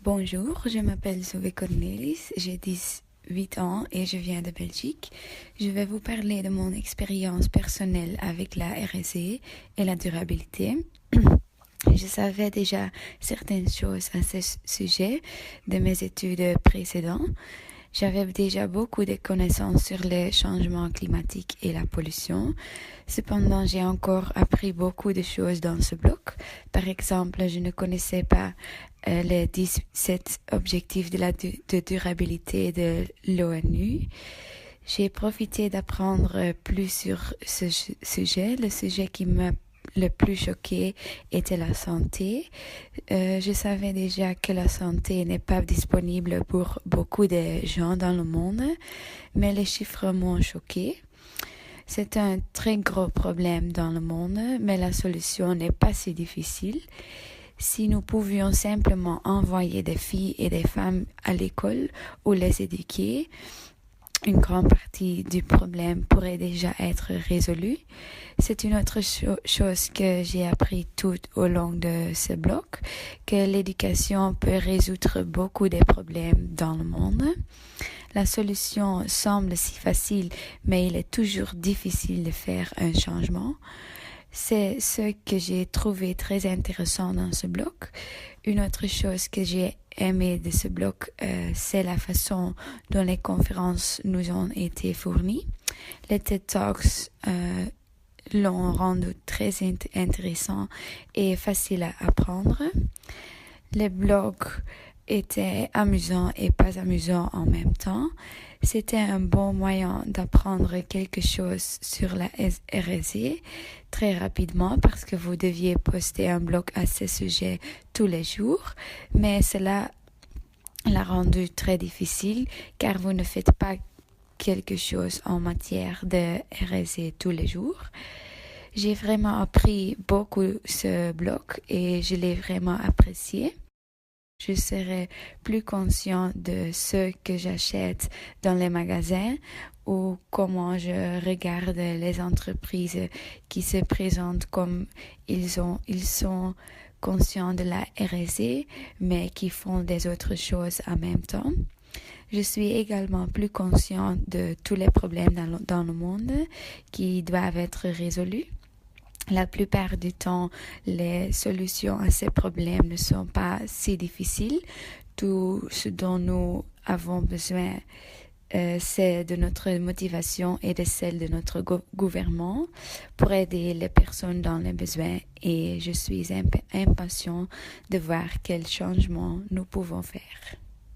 Bonjour, je m'appelle Zoé Cornelis, j'ai 18 ans et je viens de Belgique. Je vais vous parler de mon expérience personnelle avec la RSE et la durabilité. Je savais déjà certaines choses à ce sujet de mes études précédentes. J'avais déjà beaucoup de connaissances sur les changements climatiques et la pollution. Cependant, j'ai encore appris beaucoup de choses dans ce bloc. Par exemple, je ne connaissais pas les 17 objectifs de durabilité de l'ONU. J'ai profité d'apprendre plus sur ce sujet. Le sujet qui m'a le plus choqué était la santé. Je savais déjà que la santé n'est pas disponible pour beaucoup de gens dans le monde, mais les chiffres m'ont choqué. C'est un très gros problème dans le monde, mais la solution n'est pas si difficile. Si nous pouvions simplement envoyer des filles et des femmes à l'école ou les éduquer, une grande partie du problème pourrait déjà être résolue. C'est une autre chose que j'ai appris tout au long de ce bloc, que l'éducation peut résoudre beaucoup de problèmes dans le monde. La solution semble si facile, mais il est toujours difficile de faire un changement. C'est ce que j'ai trouvé très intéressant dans ce bloc. Une autre chose que j'ai aimé de ce bloc, c'est la façon dont les conférences nous ont été fournies. Les TED Talks l'ont rendu très intéressant et facile à apprendre. Les blogs étaient amusants et pas amusants en même temps. C'était un bon moyen d'apprendre quelque chose sur la RSE très rapidement parce que vous deviez poster un blog à ce sujet tous les jours, mais cela l'a rendu très difficile car vous ne faites pas quelque chose en matière de RSE tous les jours. J'ai vraiment appris beaucoup ce blog et je l'ai vraiment apprécié. Je serai plus conscient de ce que j'achète dans les magasins ou comment je regarde les entreprises qui se présentent comme ils sont conscients de la RSE, mais qui font des autres choses en même temps. Je suis également plus conscient de tous les problèmes dans le monde qui doivent être résolus. La plupart du temps, les solutions à ces problèmes ne sont pas si difficiles. Tout ce dont nous avons besoin, c'est de notre motivation et de celle de notre gouvernement pour aider les personnes dans les besoins. Et je suis impatient de voir quels changements nous pouvons faire.